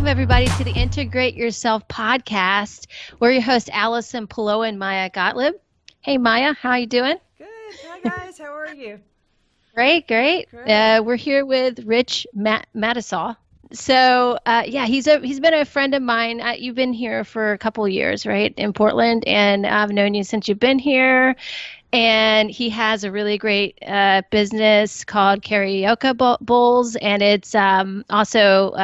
everybody, to the Integrate Yourself podcast. We're your hosts, Allison and Maja Gottlieb. Hey, Maja, how you doing? Good. Hi, guys. How are you? Great. We're here with Rich Matusow. So, he's been a friend of mine. You've been here for a couple of years, right, in Portland, and I've known you since you've been here. And he has a really great business called Carioca Bowls, and it's also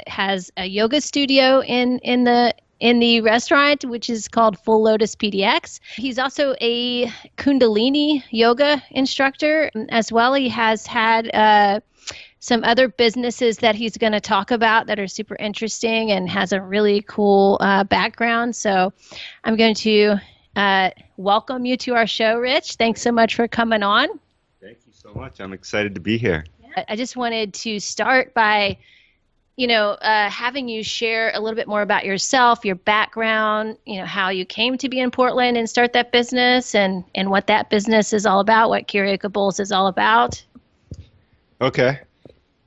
has a yoga studio in the restaurant, which is called Full Lotus PDX. He's also a Kundalini yoga instructor as well. He has had some other businesses that he's going to talk about that are super interesting and has a really cool background. So I'm going to welcome you to our show, Rich. Thanks so much for coming on. Thank you so much. I'm excited to be here. I just wanted to start by, having you share a little bit more about yourself, your background, how you came to be in Portland and start that business and what that business is all about, what Carioca Bowls is all about. Okay.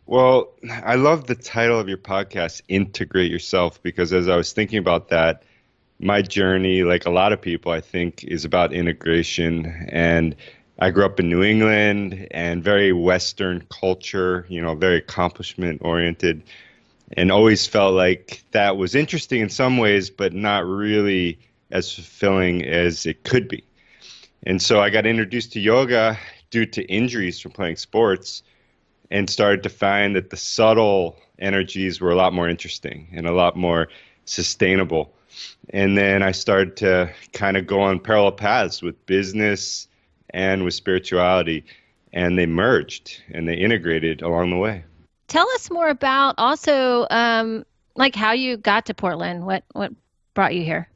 Well, I love the title of your podcast, Integrate Yourself, because as I was thinking about that, my journey, like a lot of people, I think, is about integration. And I grew up in New England and very Western culture, very accomplishment oriented, and always felt like that was interesting in some ways, but not really as fulfilling as it could be. And so I got introduced to yoga due to injuries from playing sports and started to find that the subtle energies were a lot more interesting and a lot more sustainable. And then I started to kind of go on parallel paths with business and with spirituality, and they merged and they integrated along the way. Tell us more about also how you got to Portland. What brought you here?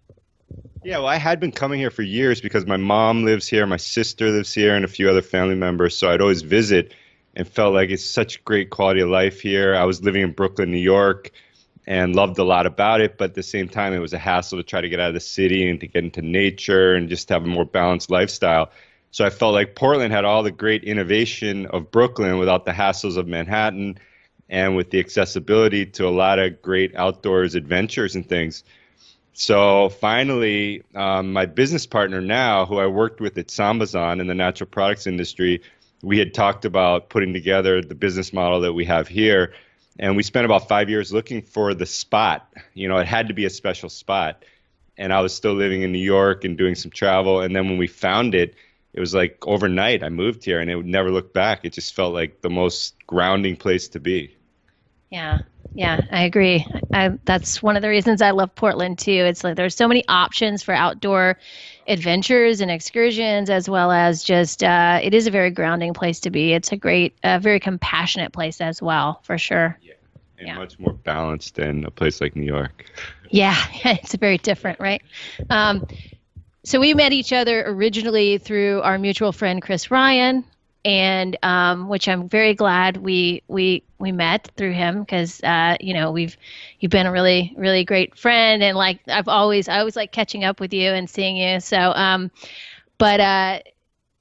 Yeah, well, I had been coming here for years because my mom lives here, my sister lives here, and a few other family members. So I'd always visit and felt like it's such great quality of life here. I was living in Brooklyn, New York, and loved a lot about it, but at the same time, it was a hassle to try to get out of the city and to get into nature and just have a more balanced lifestyle. So I felt like Portland had all the great innovation of Brooklyn without the hassles of Manhattan and with the accessibility to a lot of great outdoors adventures and things. So finally, my business partner now, who I worked with at Sambazon in the natural products industry, we had talked about putting together the business model that we have here. And we spent about 5 years looking for the spot. It had to be a special spot. And I was still living in New York and doing some travel. And then when we found it, it was like overnight I moved here and it would never look back. It just felt like the most grounding place to be. Yeah, I agree. That's one of the reasons I love Portland too. It's like there's so many options for outdoor adventures and excursions, as well as just it is a very grounding place to be. It's a great, very compassionate place as well, for sure. Yeah, and much more balanced than a place like New York. Yeah, it's very different, right? So we met each other originally through our mutual friend Chris Ryan, and which I'm very glad we met through him because you've been a really, really great friend, and like I always like catching up with you and seeing you. So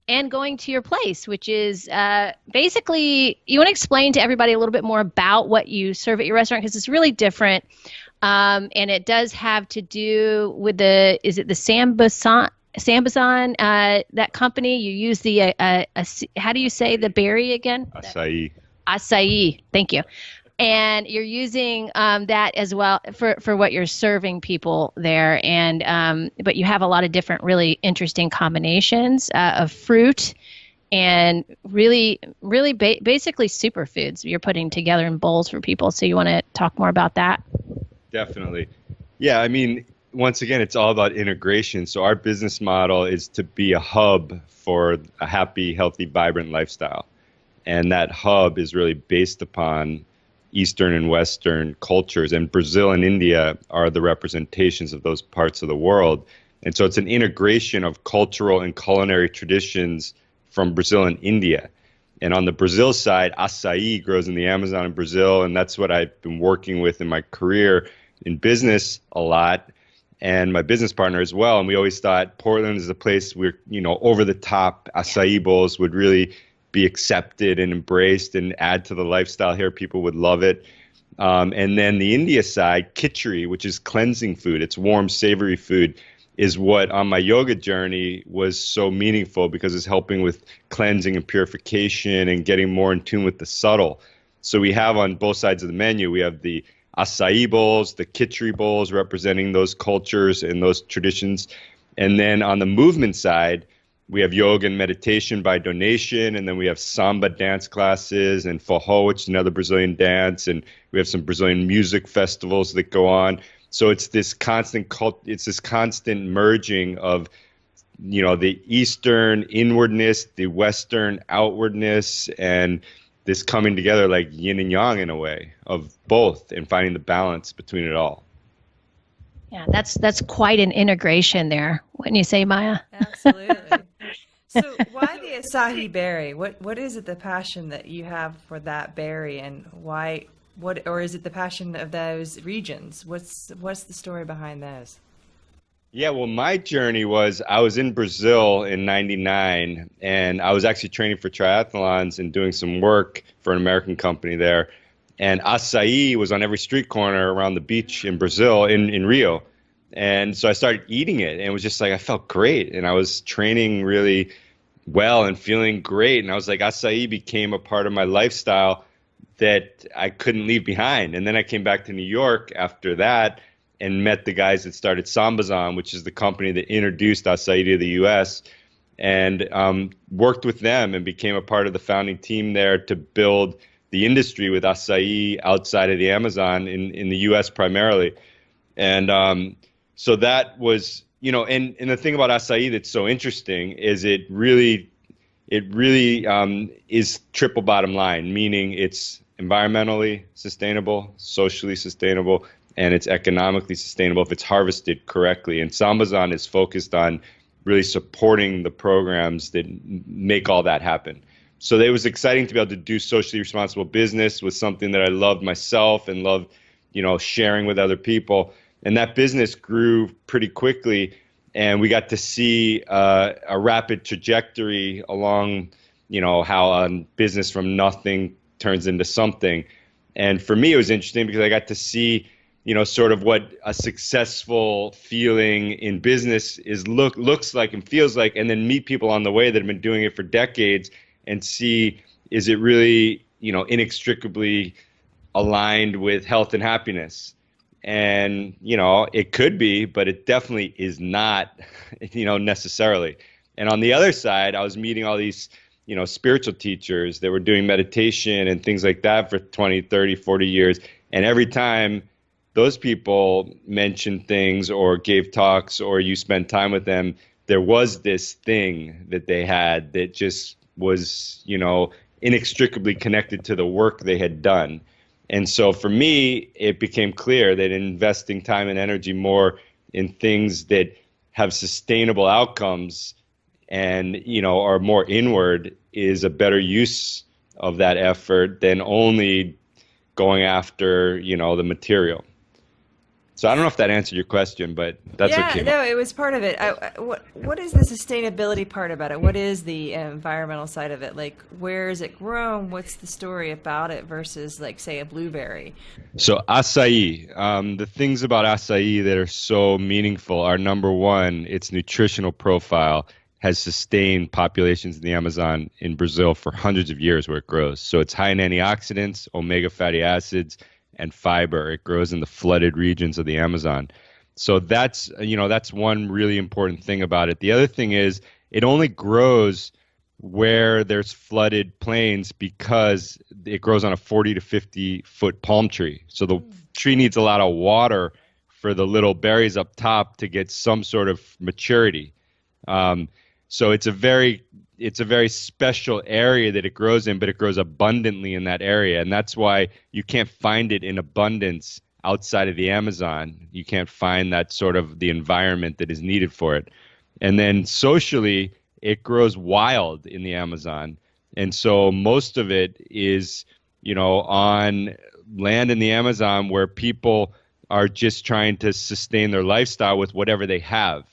and going to your place, which is basically, you want to explain to everybody a little bit more about what you serve at your restaurant, because it's really different, and it does have to do with is it the Sambazon, that company? You use the, how do you say the berry again? Acai. Thank you. And you're using that as well for what you're serving people there. And but you have a lot of different really interesting combinations of fruit and really, really basically superfoods you're putting together in bowls for people. So you want to talk more about that? Definitely. Yeah, I mean, once again, it's all about integration. So our business model is to be a hub for a happy, healthy, vibrant lifestyle. And that hub is really based upon Eastern and Western cultures. And Brazil and India are the representations of those parts of the world. And so it's an integration of cultural and culinary traditions from Brazil and India. And on the Brazil side, acai grows in the Amazon in Brazil. And that's what I've been working with in my career in business a lot. And my business partner as well. And we always thought Portland is a place where, over the top acai bowls would really be accepted and embraced and add to the lifestyle here. People would love it. And then the India side, khichdi, which is cleansing food. It's warm, savory food, is what on my yoga journey was so meaningful because it's helping with cleansing and purification and getting more in tune with the subtle. So we have on both sides of the menu, we have the acai bowls, the khichdi bowls representing those cultures and those traditions. And then on the movement side, we have yoga and meditation by donation, and then we have samba dance classes and forró, which is another Brazilian dance, and we have some Brazilian music festivals that go on. So it's this constant merging of, the Eastern inwardness, the Western outwardness, and this coming together like yin and yang in a way of both and finding the balance between it all. Yeah, that's quite an integration there, wouldn't you say, Maja? Absolutely. So why the acai berry? What is it, the passion that you have for that berry, and why? Or is it the passion of those regions? What's the story behind those? Yeah, well, my journey was I was in Brazil in '99, and I was actually training for triathlons and doing some work for an American company there. And acai was on every street corner around the beach in Brazil, in Rio. And so I started eating it, and it was just like I felt great, and I was training really well and feeling great. And I was like, acai became a part of my lifestyle that I couldn't leave behind. And then I came back to New York after that and met the guys that started Sambazon, which is the company that introduced acai to the U.S., and worked with them and became a part of the founding team there to build the industry with acai outside of the Amazon in the U.S. primarily. And so that was, and the thing about acai that's so interesting is it really is triple bottom line, meaning it's environmentally sustainable, socially sustainable, and it's economically sustainable if it's harvested correctly. And Sambazon is focused on really supporting the programs that make all that happen. So it was exciting to be able to do socially responsible business with something that I loved myself and loved, sharing with other people. And that business grew pretty quickly, and we got to see a rapid trajectory along, how a business from nothing turns into something. And for me, it was interesting because I got to see, sort of what a successful feeling in business looks like and feels like, and then meet people on the way that have been doing it for decades and see, is it really, inextricably aligned with health and happiness? And, it could be, but it definitely is not, necessarily. And on the other side, I was meeting all these, spiritual teachers that were doing meditation and things like that for 20, 30, 40 years. And every time those people mentioned things or gave talks or you spent time with them, there was this thing that they had that just was, inextricably connected to the work they had done. And so for me, it became clear that investing time and energy more in things that have sustainable outcomes and, are more inward is a better use of that effort than only going after, the material. So I don't know if that answered your question, but that's what came up. It was part of it. What is the sustainability part about it? What is the environmental side of it? Like, where is it grown? What's the story about it versus, like, say, a blueberry? So acai, the things about acai that are so meaningful are, number one, its nutritional profile has sustained populations in the Amazon in Brazil for hundreds of years where it grows. So it's high in antioxidants, omega fatty acids, and fiber. It grows in the flooded regions of the Amazon. So that's one really important thing about it. The other thing is it only grows where there's flooded plains because it grows on a 40 to 50 foot palm tree. So the tree needs a lot of water for the little berries up top to get some sort of maturity. So it's a very special area that it grows in, but it grows abundantly in that area. And that's why you can't find it in abundance outside of the Amazon. You can't find that sort of the environment that is needed for it. And then socially, it grows wild in the Amazon. And so most of it is, on land in the Amazon where people are just trying to sustain their lifestyle with whatever they have.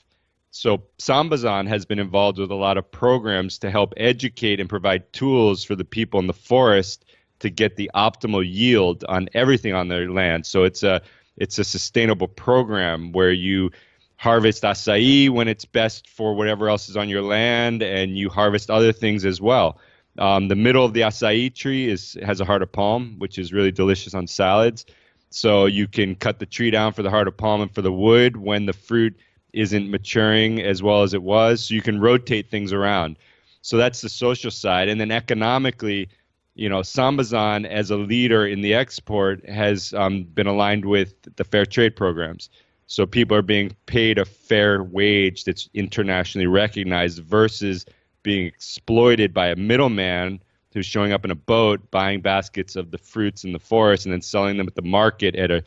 So Sambazon has been involved with a lot of programs to help educate and provide tools for the people in the forest to get the optimal yield on everything on their land. So it's a sustainable program where you harvest acai when it's best for whatever else is on your land, and you harvest other things as well. The middle of the acai tree has a heart of palm, which is really delicious on salads. So you can cut the tree down for the heart of palm and for the wood when the fruit isn't maturing as well as it was. So you can rotate things around. So that's the social side. And then economically, Sambazon as a leader in the export has been aligned with the fair trade programs. So people are being paid a fair wage that's internationally recognized versus being exploited by a middleman who's showing up in a boat, buying baskets of the fruits in the forest, and then selling them at the market at a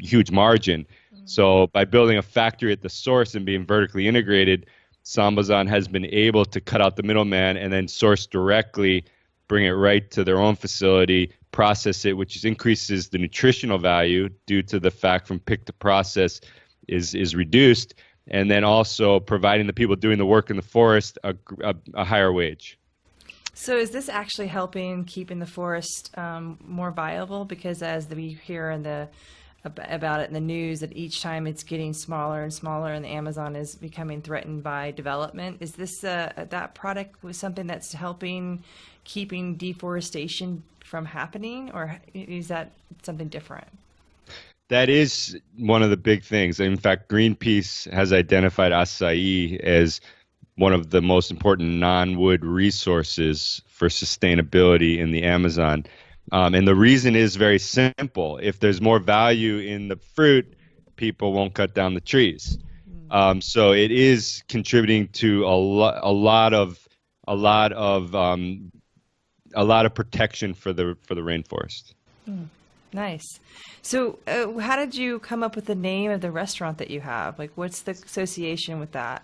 huge margin. So by building a factory at the source and being vertically integrated, Sambazon has been able to cut out the middleman and then source directly, bring it right to their own facility, process it, which increases the nutritional value due to the fact from pick to process is reduced, and then also providing the people doing the work in the forest a higher wage. So is this actually helping keeping the forest more viable? Because as we hear about it in the news, that each time it's getting smaller and smaller, and the Amazon is becoming threatened by development. Is this that product was something that's helping keeping deforestation from happening, or is that something different? That is one of the big things. In fact, Greenpeace has identified acai as one of the most important non-wood resources for sustainability in the Amazon. And the reason is very simple. If there's more value in the fruit, people won't cut down the trees. So it is contributing to a lot of protection for the rainforest. Nice. So how did you come up with the name of the restaurant that you have? Like, what's the association with that?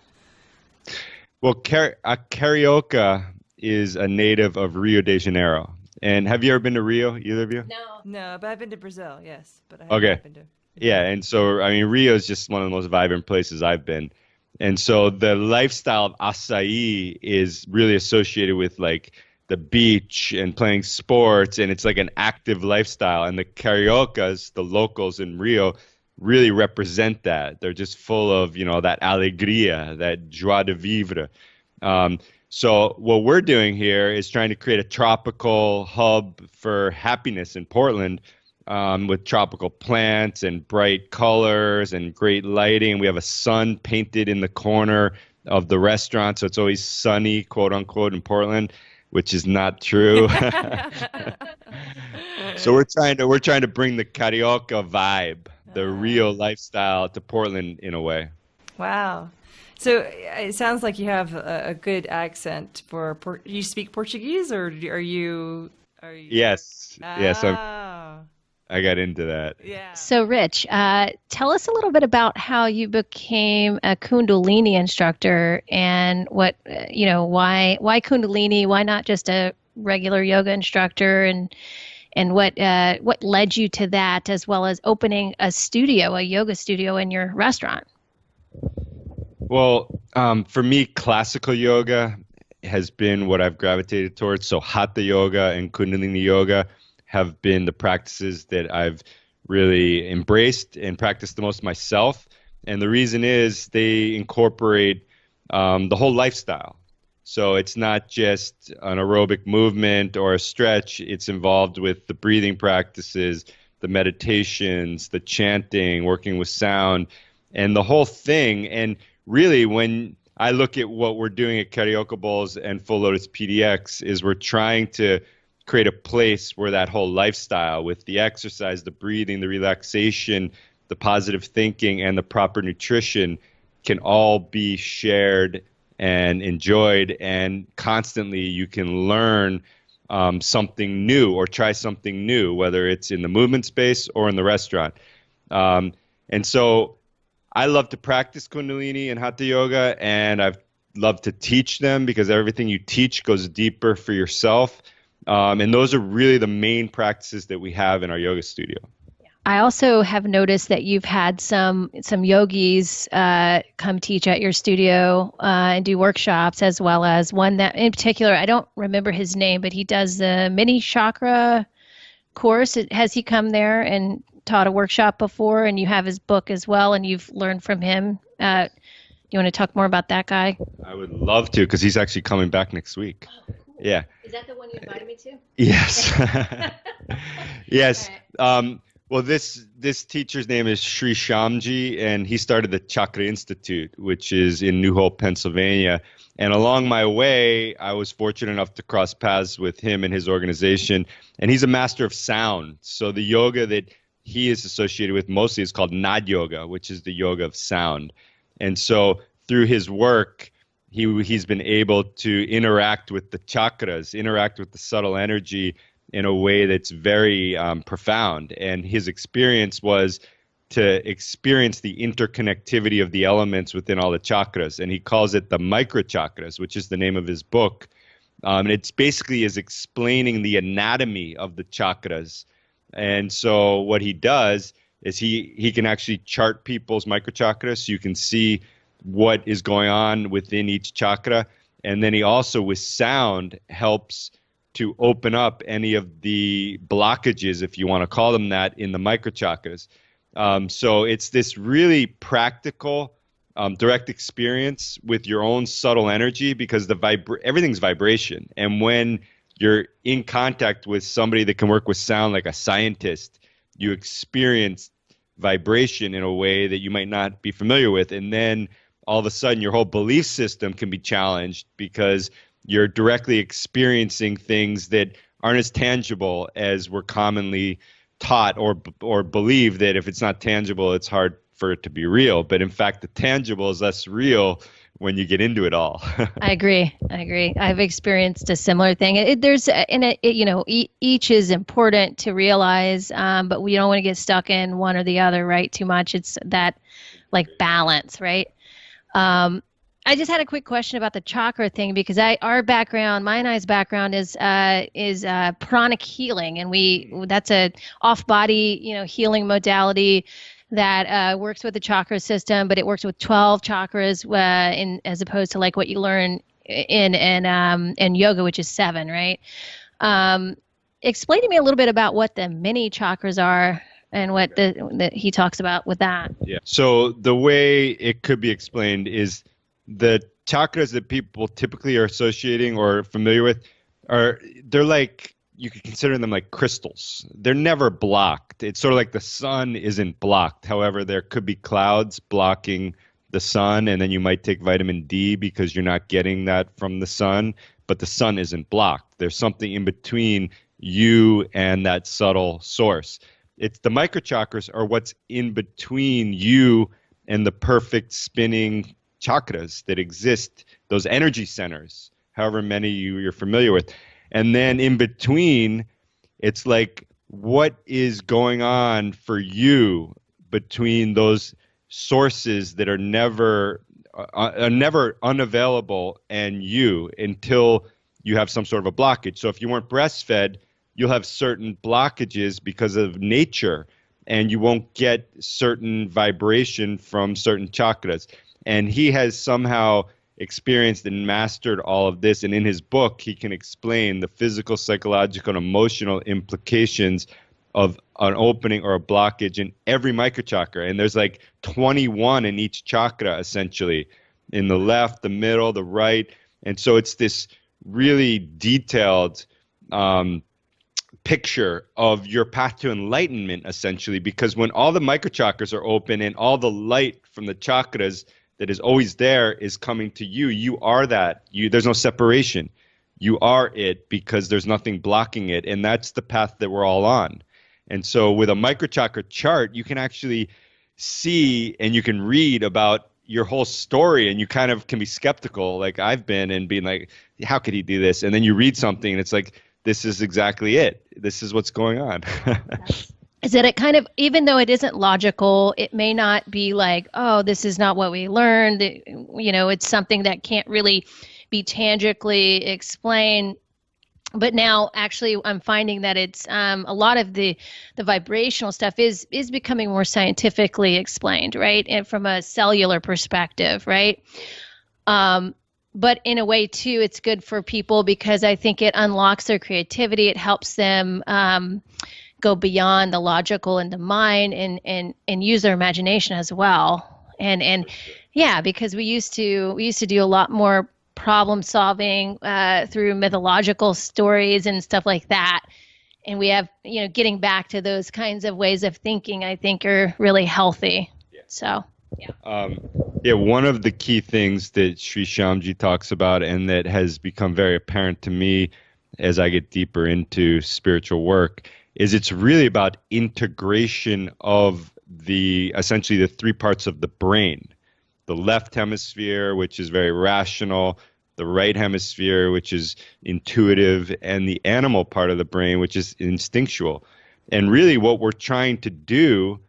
Well, Carioca is a native of Rio de Janeiro. And have you ever been to Rio, either of you? No, but I've been to Brazil, yes. But I haven't been to. Yeah, and so, I mean, Rio is just one of the most vibrant places I've been. And so the lifestyle of acai is really associated with like the beach and playing sports, and it's like an active lifestyle. And the Cariocas, the locals in Rio, really represent that. They're just full of, that alegria, that joie de vivre. So what we're doing here is trying to create a tropical hub for happiness in Portland, with tropical plants and bright colors and great lighting. We have a sun painted in the corner of the restaurant, so it's always sunny, quote unquote, in Portland, which is not true. So we're trying to bring the Carioca vibe, the real lifestyle, to Portland in a way. Wow. So it sounds like you have a good accent for you speak Portuguese, or are you? Yes. Oh. Yes. I got into that. Yeah. So Rich, tell us a little bit about how you became a Kundalini instructor, and what, why Kundalini? Why not just a regular yoga instructor? And what led you to that, as well as opening a yoga studio in your restaurant? Well, for me, classical yoga has been what I've gravitated towards. So Hatha yoga and Kundalini yoga have been the practices that I've really embraced and practiced the most myself. And the reason is they incorporate the whole lifestyle. So it's not just an aerobic movement or a stretch. It's involved with the breathing practices, the meditations, the chanting, working with sound, and the whole thing. And really, when I look at what we're doing at Carioca Bowls and Full Lotus PDX, is we're trying to create a place where that whole lifestyle, with the exercise, the breathing, the relaxation, the positive thinking, and the proper nutrition, can all be shared and enjoyed, and constantly you can learn something new or try something new, whether it's in the movement space or in the restaurant. And so I love to practice Kundalini and Hatha Yoga, and I've loved to teach them, because everything you teach goes deeper for yourself. And those are really the main practices that we have in our yoga studio. I also have noticed that you've had some yogis come teach at your studio and do workshops, as well as one that in particular, I don't remember his name, but he does the mini chakra course? Has he come there and taught a workshop before, and you have his book as well, and you've learned from him? You want to talk more about that guy? I would love to, because he's actually coming back next week. Oh, cool. Yeah. Is that the one you invited me to? Yes. Yes. Right. Well, this teacher's name is Sri Shamji, and he started the Chakra Institute, which is in New Hope, Pennsylvania. And along my way, I was fortunate enough to cross paths with him and his organization. And he's a master of sound. So the yoga that he is associated with mostly is called Nad Yoga, which is the yoga of sound. And so through his work, he's been able to interact with the chakras, interact with the subtle energy in a way that's very profound. And his experience was to experience the interconnectivity of the elements within all the chakras. And he calls it the micro chakras, which is the name of his book. And it's basically is explaining the anatomy of the chakras. And so what he does is he can actually chart people's micro chakras, so you can see what is going on within each chakra. And then he also, with sound, helps to open up any of the blockages, if you want to call them that, in the micro chakras. So it's this really practical, direct experience with your own subtle energy, because everything's vibration. And when you're in contact with somebody that can work with sound, like a scientist, you experience vibration in a way that you might not be familiar with. And then all of a sudden your whole belief system can be challenged, because you're directly experiencing things that aren't as tangible as we're commonly taught or believe, that if it's not tangible, it's hard for it to be real. But in fact, the tangible is less real when you get into it all. I agree. I've experienced a similar thing. Each is important to realize, but we don't want to get stuck in one or the other, right? Too much. It's that like balance, right? I just had a quick question about the chakra thing, because our background, mine and I's background is pranic healing, and that's a off-body healing modality that works with the chakra system, but it works with 12 chakras as opposed to like what you learn in yoga, which is 7, right? Explain to me a little bit about what the mini chakras are and what he talks about with that. Yeah. So the way it could be explained is the chakras that people typically are associating or familiar with they're like, you could consider them like crystals. They're never blocked. It's sort of like the sun isn't blocked. However, there could be clouds blocking the sun, and then you might take vitamin D because you're not getting that from the sun, but the sun isn't blocked. There's something in between you and that subtle source. It's the microchakras are what's in between you and the perfect spinning chakras that exist, those energy centers, however many you're familiar with. And then in between, it's like, what is going on for you between those sources that are never unavailable and you, until you have some sort of a blockage. So if you weren't breastfed, you'll have certain blockages because of nature, and you won't get certain vibration from certain chakras. And he has somehow experienced and mastered all of this. And in his book, he can explain the physical, psychological, and emotional implications of an opening or a blockage in every microchakra. And there's like 21 in each chakra, essentially, in the left, the middle, the right. And so it's this really detailed picture of your path to enlightenment, essentially, because when all the microchakras are open and all the light from the chakras that is always there is coming to you, you are that. There's no separation. You are it, because there's nothing blocking it. And that's the path that we're all on. And so with a microchakra chart, you can actually see and you can read about your whole story, and you kind of can be skeptical, like I've been, and being like, how could he do this? And then you read something and it's like, this is exactly it. This is what's going on. Is that it kind of, even though it isn't logical, it may not be like, oh, this is not what we learned. It's something that can't really be tangibly explained. But now, actually, I'm finding that it's a lot of the vibrational stuff is becoming more scientifically explained, right? And from a cellular perspective, right? But in a way, too, it's good for people because I think it unlocks their creativity. It helps them go beyond the logical and the mind and use their imagination as well. And yeah, because we used to do a lot more problem solving through mythological stories and stuff like that. And we have, getting back to those kinds of ways of thinking, I think are really healthy. Yeah. So, yeah. One of the key things that Sri Shyamji talks about, and that has become very apparent to me as I get deeper into spiritual work, is it's really about integration of essentially the three parts of the brain. The left hemisphere, which is very rational, the right hemisphere, which is intuitive, and the animal part of the brain, which is instinctual. And really what we're trying to do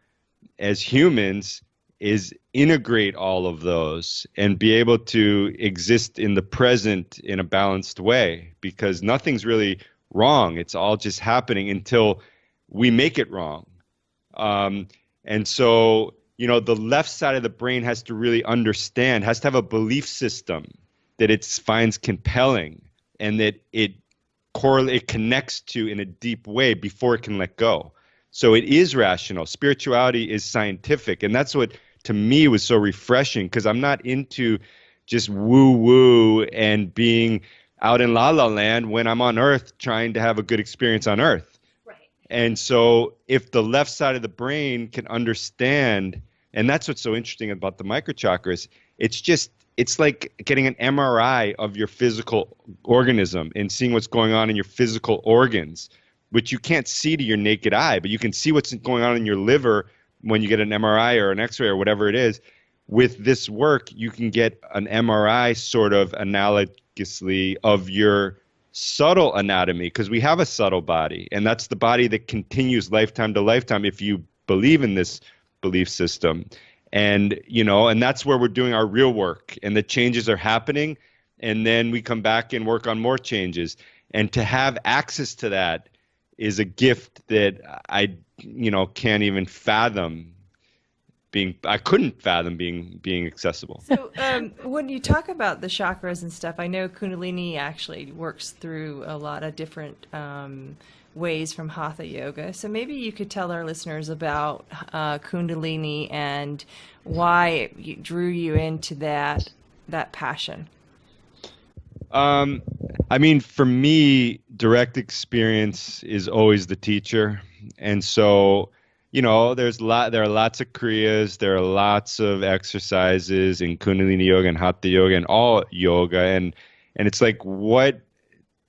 as humans is integrate all of those and be able to exist in the present in a balanced way, because nothing's really wrong. It's all just happening until we make it wrong. And so, the left side of the brain has to really understand, has to have a belief system that it finds compelling and that it connects to in a deep way before it can let go. So it is rational. Spirituality is scientific. And that's what, to me, was so refreshing, because I'm not into just woo-woo and being out in La La Land when I'm on Earth trying to have a good experience on Earth. Right. And so if the left side of the brain can understand, and that's what's so interesting about the microchakras, it's like getting an MRI of your physical organism and seeing what's going on in your physical organs, which you can't see to your naked eye, but you can see what's going on in your liver when you get an MRI or an X-ray or whatever it is. With this work, you can get an MRI sort of analogously of your subtle anatomy, because we have a subtle body, and that's the body that continues lifetime to lifetime if you believe in this belief system. And, and that's where we're doing our real work, and the changes are happening, and then we come back and work on more changes. And to have access to that is a gift that I can't even fathom I couldn't fathom being accessible. So when you talk about the chakras and stuff, I know Kundalini actually works through a lot of different ways from Hatha yoga. So maybe you could tell our listeners about Kundalini and why it drew you into that passion. For me, direct experience is always the teacher. And so, there are lots of kriyas, there are lots of exercises in Kundalini yoga and Hatha yoga and all yoga. And it's like, what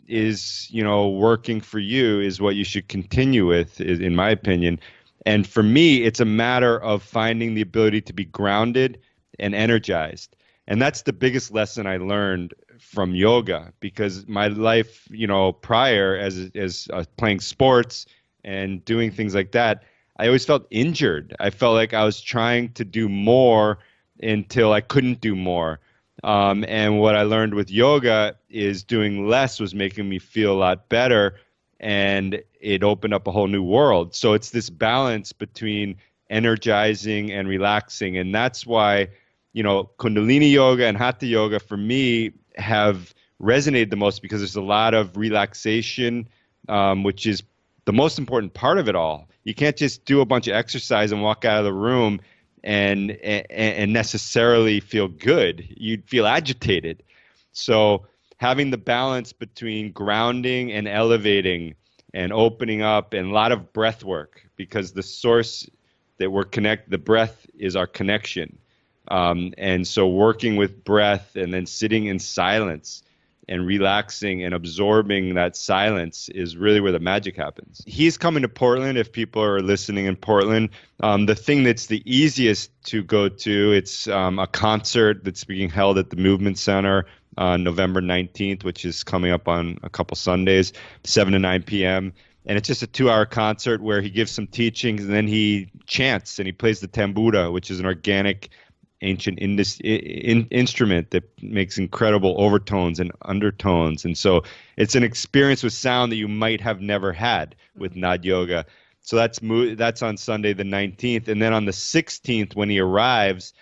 is, working for you is what you should continue with, in my opinion. And for me, it's a matter of finding the ability to be grounded and energized. And that's the biggest lesson I learned from yoga, because my life, prior as playing sports and doing things like that, I always felt injured. I felt like I was trying to do more until I couldn't do more. And what I learned with yoga is doing less was making me feel a lot better, and it opened up a whole new world. So it's this balance between energizing and relaxing. And that's why, Kundalini yoga and Hatha yoga for me have resonated the most, because there's a lot of relaxation, which is the most important part of it all. You can't just do a bunch of exercise and walk out of the room and necessarily feel good. You'd feel agitated. So having the balance between grounding and elevating and opening up, and a lot of breath work, because the source that we're the breath is our connection. And so working with breath and then sitting in silence and relaxing and absorbing that silence is really where the magic happens. He's coming to Portland, if people are listening in Portland. The thing that's the easiest to go to, it's a concert that's being held at the Movement Center on November 19th, which is coming up on a couple Sundays, 7 to 9 p.m. And it's just a 2-hour concert where he gives some teachings, and then he chants and he plays the tambura, which is an organic ancient instrument that makes incredible overtones and undertones. And so it's an experience with sound that you might have never had with Nad Yoga. So that's on Sunday the 19th. And then on the 16th, when he arrives,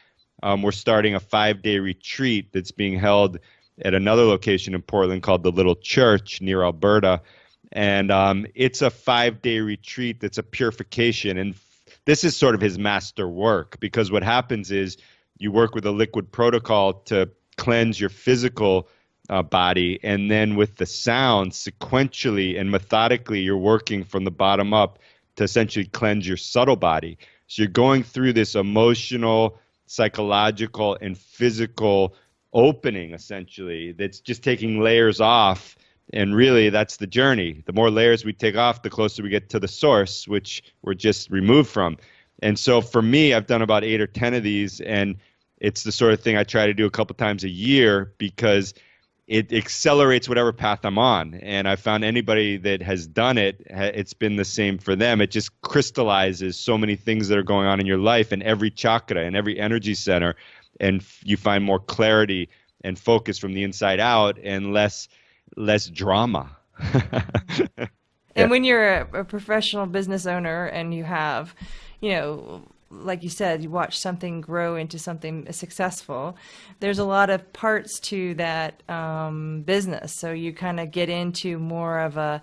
we're starting a 5-day retreat that's being held at another location in Portland called the Little Church near Alberta. And it's a 5-day retreat that's a purification. And this is sort of his master work, because what happens is you work with a liquid protocol to cleanse your physical body, and then with the sound, sequentially and methodically, you're working from the bottom up to essentially cleanse your subtle body. So you're going through this emotional, psychological, and physical opening, essentially, that's just taking layers off. And really, that's the journey. The more layers we take off, the closer we get to the source, which we're just removed from. And so for me, I've done about 8 or 10 of these, and it's the sort of thing I try to do a couple times a year, because it accelerates whatever path I'm on. And I found anybody that has done it, it's been the same for them. It just crystallizes so many things that are going on in your life and every chakra and every energy center. And you find more clarity and focus from the inside out, and less drama. And when you're a professional business owner and you have, like you said, you watch something grow into something successful, there's a lot of parts to that business. So you kind of get into more of a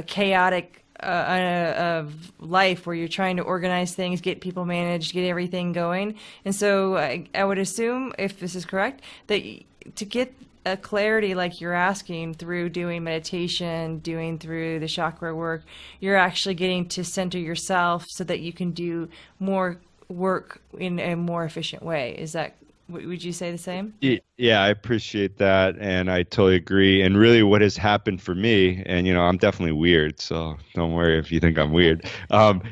chaotic of life, where you're trying to organize things, get people managed, get everything going. And so I would assume, if this is correct, that to get a clarity like you're asking through doing meditation, doing through the chakra work, you're actually getting to center yourself so that you can do more work in a more efficient way. Is that, would you say the same? Yeah, I appreciate that, and I totally agree. And really what has happened for me, and I'm definitely weird, so don't worry if you think I'm weird, we love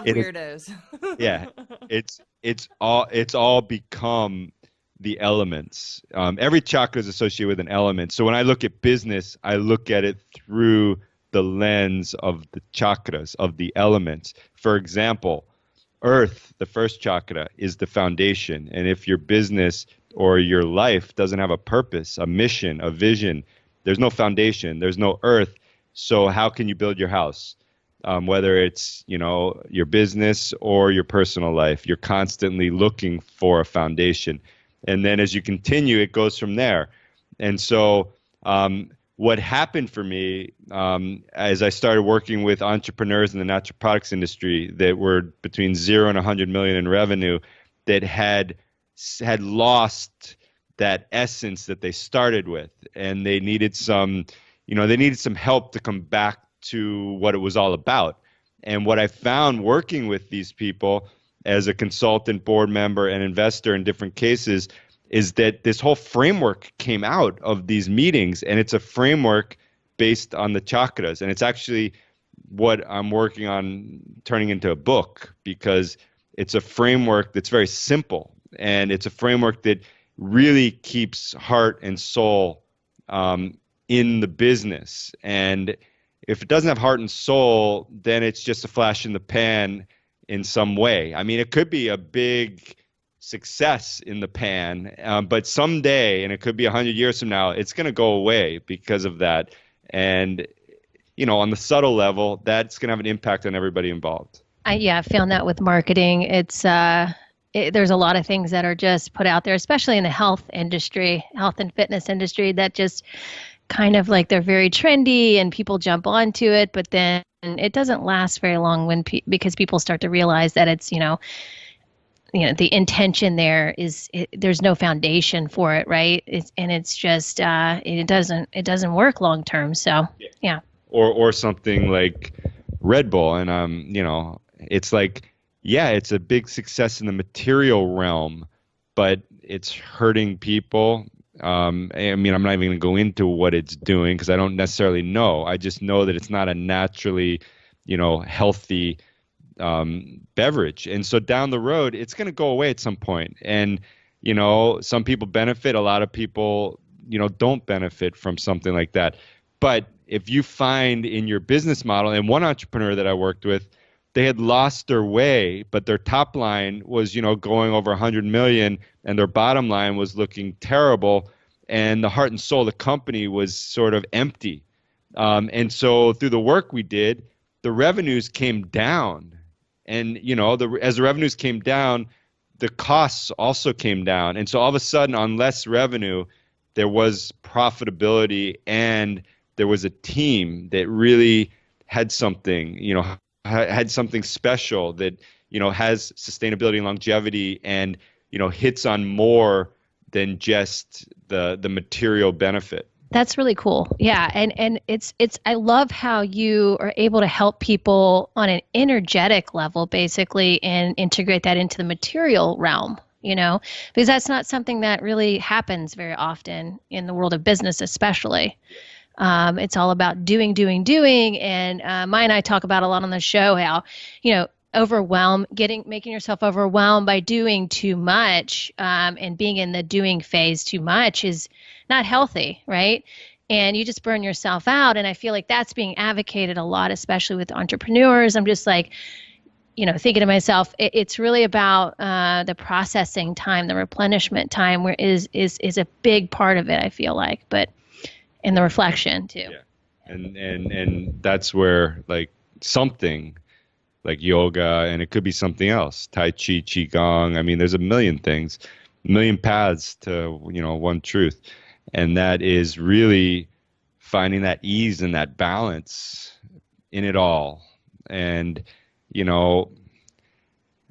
weirdos. Yeah, it's all become the elements. Every chakra is associated with an element. So when I look at business, I look at it through the lens of the chakras, of the elements. For example, Earth, the first chakra, is the foundation. And if your business or your life doesn't have a purpose, a mission, a vision, there's no foundation, there's no earth. So how can you build your house? Whether it's, your business or your personal life, you're constantly looking for a foundation. And then as you continue, it goes from there. And so what happened for me as I started working with entrepreneurs in the natural products industry that were between 0 and 100 million in revenue, that had lost that essence that they started with, and they needed some help to come back to what it was all about. And what I found working with these people as a consultant, board member, and investor in different cases is that this whole framework came out of these meetings, and it's a framework based on the chakras. And it's actually what I'm working on turning into a book, because it's a framework that's very simple, and it's a framework that really keeps heart and soul in the business. And if it doesn't have heart and soul, then it's just a flash in the pan in some way. I mean, it could be a big success in the pan, but someday, and it could be 100 years from now, it's going to go away because of that. And, on the subtle level, that's going to have an impact on everybody involved. I found that with marketing. It's there's a lot of things that are just put out there, especially in the health industry, health and fitness industry, that just kind of like they're very trendy and people jump onto it, but then it doesn't last very long because people start to realize that it's, the intention there is there's no foundation for it, right? It's just it doesn't work long term. So yeah. Or something like Red Bull, and it's like, yeah, it's a big success in the material realm, but it's hurting people. I mean, I'm not even going to go into what it's doing because I don't necessarily know. I just know that it's not a naturally, healthy beverage. And so down the road, it's going to go away at some point. And, some people benefit. A lot of people, don't benefit from something like that. But if you find in your business model, and one entrepreneur that I worked with, they had lost their way, but their top line was, going over 100 million, and their bottom line was looking terrible, and the heart and soul of the company was sort of empty. And so through the work we did, the revenues came down, and as the revenues came down, the costs also came down. And so all of a sudden, on less revenue, there was profitability, and there was a team that really had something, had something special that, has sustainability and longevity and, hits on more than just the material benefit. That's really cool. Yeah. And it's I love how you are able to help people on an energetic level, basically, and integrate that into the material realm, because that's not something that really happens very often in the world of business, especially. It's all about doing. And Maya and I talk about a lot on the show how, making yourself overwhelmed by doing too much, and being in the doing phase too much is not healthy, right? And you just burn yourself out. And I feel like that's being advocated a lot, especially with entrepreneurs. I'm just like, thinking to myself, it's really about the processing time, the replenishment time, where is a big part of it, I feel like, and the reflection too. Yeah. And that's where like something like yoga, and it could be something else, Tai Chi, Qigong. I mean, there's a million things, a million paths to, one truth. And that is really finding that ease and that balance in it all. And,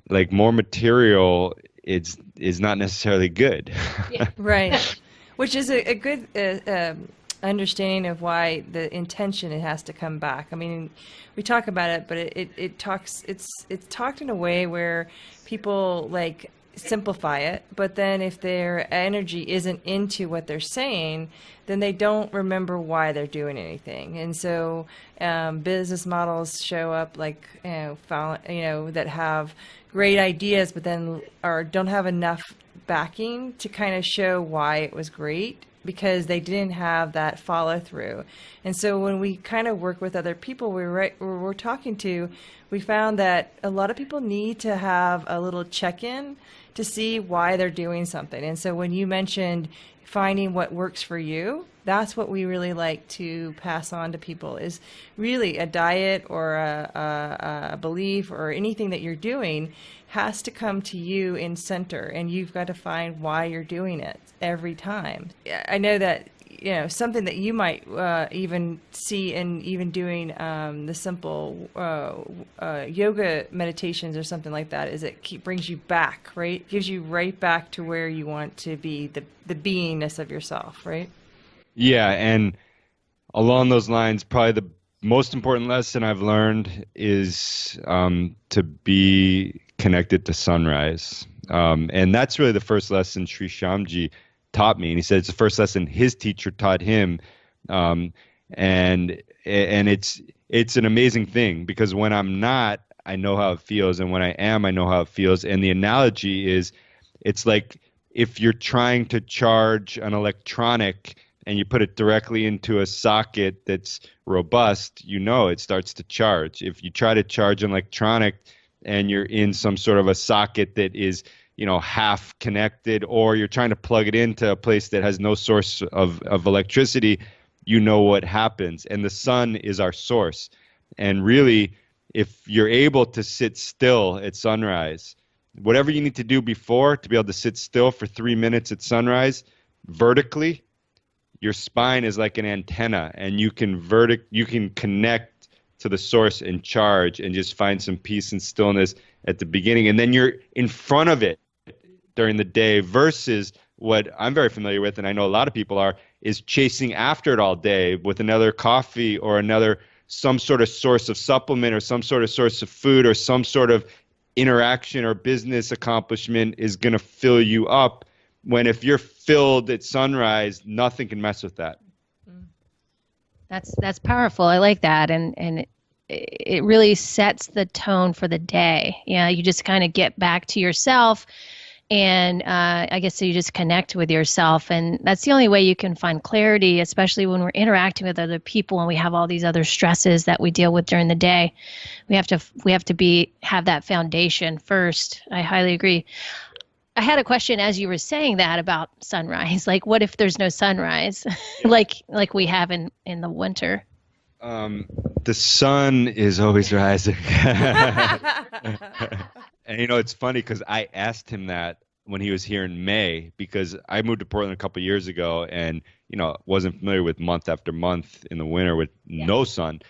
like more material is not necessarily good. Yeah. Right. Which is a good understanding of why the intention, it has to come back. I mean, we talk about it, but it's talked in a way where people like simplify it, but then if their energy isn't into what they're saying, then they don't remember why they're doing anything. And so business models show up like that have great ideas, but then don't have enough backing to kind of show why it was great, because they didn't have that follow through. And so when we kind of work with other people we're talking to, we found that a lot of people need to have a little check-in to see why they're doing something. And so when you mentioned finding what works for you, that's what we really like to pass on to people, is really a diet or a belief or anything that you're doing has to come to you in center, and you've got to find why you're doing it every time. I know that something that you might even see in even doing the simple yoga meditations or something like that is it brings you back, right? Gives you right back to where you want to be, the beingness of yourself, right? Yeah, and along those lines, probably the most important lesson I've learned is to be connected to sunrise. And that's really the first lesson Sri Shyamji taught me. And he said it's the first lesson his teacher taught him. And it's an amazing thing, because when I'm not, I know how it feels. And when I am, I know how it feels. And the analogy is, it's like if you're trying to charge an electronic and you put it directly into a socket that's robust, it starts to charge. If you try to charge an electronic and you're in some sort of a socket that is, half connected, or you're trying to plug it into a place that has no source of electricity, what happens. And the sun is our source. And really, if you're able to sit still at sunrise, whatever you need to do before to be able to sit still for 3 minutes at sunrise, vertically, your spine is like an antenna, and you can connect to the source and charge and just find some peace and stillness at the beginning. And then you're in front of it during the day, versus what I'm very familiar with, and I know a lot of people are, is chasing after it all day with another coffee or some sort of source of supplement or some sort of source of food or some sort of interaction or business accomplishment is going to fill you up. When if you're filled at sunrise, nothing can mess with that. That's powerful. I like that. And it really sets the tone for the day. Yeah, you just kind of get back to yourself, and I guess so you just connect with yourself. And that's the only way you can find clarity, especially when we're interacting with other people and we have all these other stresses that we deal with during the day. We have to have that foundation first. I highly agree. I had a question as you were saying that about sunrise. Like, what if there's no sunrise, like we have in the winter? The sun is always rising. And it's funny because I asked him that when he was here in May, because I moved to Portland a couple years ago and, wasn't familiar with month after month in the winter with no sun.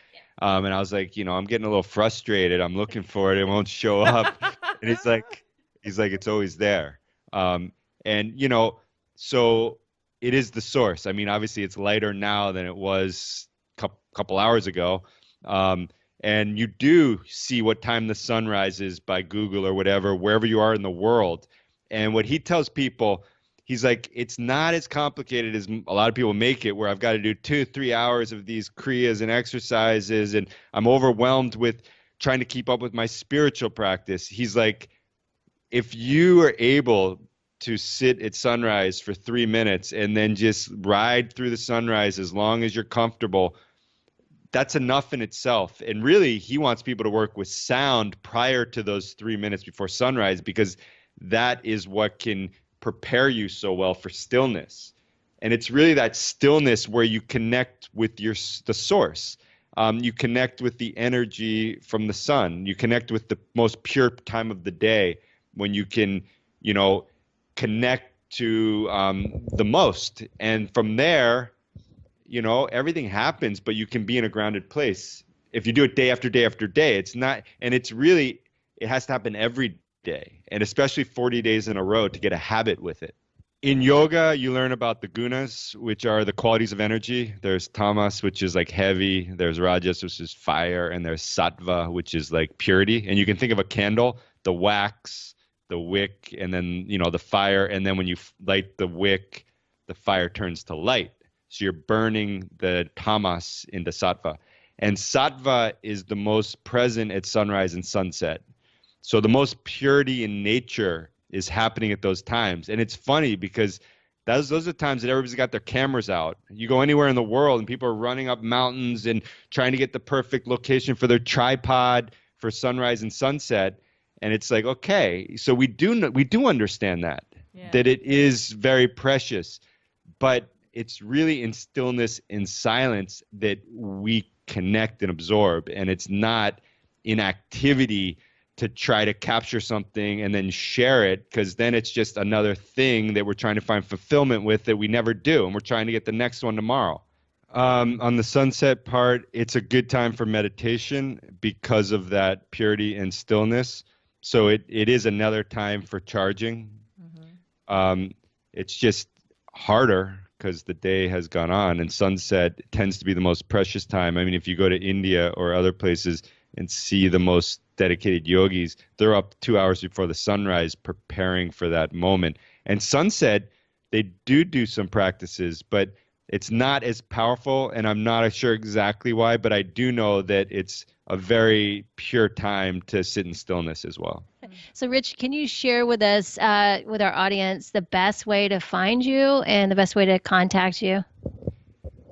And I was like, I'm getting a little frustrated. I'm looking for it. It won't show up. And he's like, it's always there. So it is the source. I mean, obviously it's lighter now than it was a couple hours ago. And you do see what time the sun rises by Google or whatever, wherever you are in the world. And what he tells people, he's like, it's not as complicated as a lot of people make it, where I've got to do 2-3 hours of these kriyas and exercises, and I'm overwhelmed with trying to keep up with my spiritual practice. He's like, if you are able to sit at sunrise for 3 minutes and then just ride through the sunrise as long as you're comfortable, that's enough in itself. And really, he wants people to work with sound prior to those 3 minutes before sunrise, because that is what can prepare you so well for stillness. And it's really that stillness where you connect with the source. You connect with the energy from the sun. You connect with the most pure time of the day, when you can, connect to the most. And from there, everything happens, but you can be in a grounded place. If you do it day after day after day, it's not, and it has to happen every day, and especially 40 days in a row to get a habit with it. In yoga, you learn about the gunas, which are the qualities of energy. There's tamas, which is like heavy. There's rajas, which is fire. And there's sattva, which is like purity. And you can think of a candle, the wax, the wick, and then, the fire. And then when you light the wick, the fire turns to light. So you're burning the tamas into sattva. And sattva is the most present at sunrise and sunset. So the most purity in nature is happening at those times. And it's funny because those are times that everybody's got their cameras out. You go anywhere in the world and people are running up mountains and trying to get the perfect location for their tripod for sunrise and sunset. And it's like, okay, so we do understand that it is very precious, but it's really in stillness, in silence, that we connect and absorb. And it's not in activity to try to capture something and then share it, because then it's just another thing that we're trying to find fulfillment with that we never do, and we're trying to get the next one tomorrow. On the sunset part, it's a good time for meditation because of that purity and stillness. So it is another time for charging. Mm-hmm. It's just harder because the day has gone on, and sunset tends to be the most precious time. I mean, if you go to India or other places and see the most dedicated yogis, they're up 2 hours before the sunrise preparing for that moment. And sunset, they do some practices, but it's not as powerful, and I'm not sure exactly why, but I do know that it's a very pure time to sit in stillness as well. So Rich, can you share with us, with our audience, the best way to find you and the best way to contact you?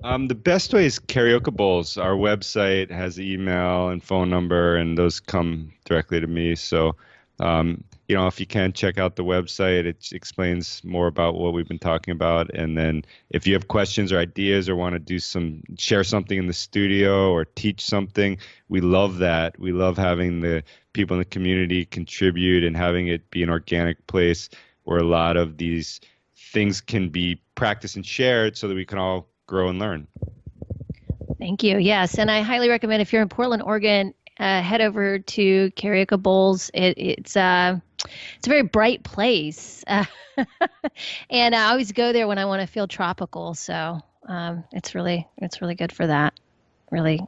The best way is Carioca Bowls. Our website has email and phone number, and those come directly to me. So, if you can check out the website, it explains more about what we've been talking about. And then if you have questions or ideas or want to share something in the studio or teach something, we love that. We love having the people in the community contribute and having it be an organic place where a lot of these things can be practiced and shared so that we can all grow and learn. Thank you. Yes, and I highly recommend, if you're in Portland, Oregon, head over to Carioca Bowls. It's a very bright place, and I always go there when I want to feel tropical. So it's really good for that. Really,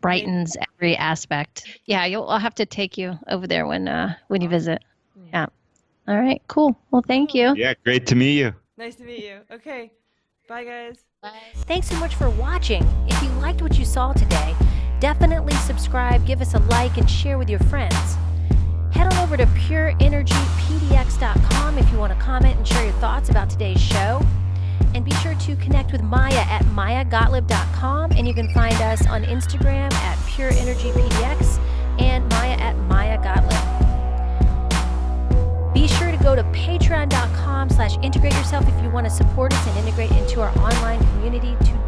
brightens every aspect. Yeah, I'll have to take you over there when you visit. Yeah. All right. Cool. Well, thank you. Yeah. Great to meet you. Nice to meet you. Okay. Bye, guys. Bye. Thanks so much for watching. If you liked what you saw today, definitely subscribe, give us a like, and share with your friends. Head on over to pureenergypdx.com if you want to comment and share your thoughts about today's show. And be sure to connect with Maya at mayagottlieb.com, and you can find us on Instagram at pureenergypdx and Maya at mayagottlieb. Be sure to go to patreon.com/integrate yourself if you want to support us and integrate into our online community to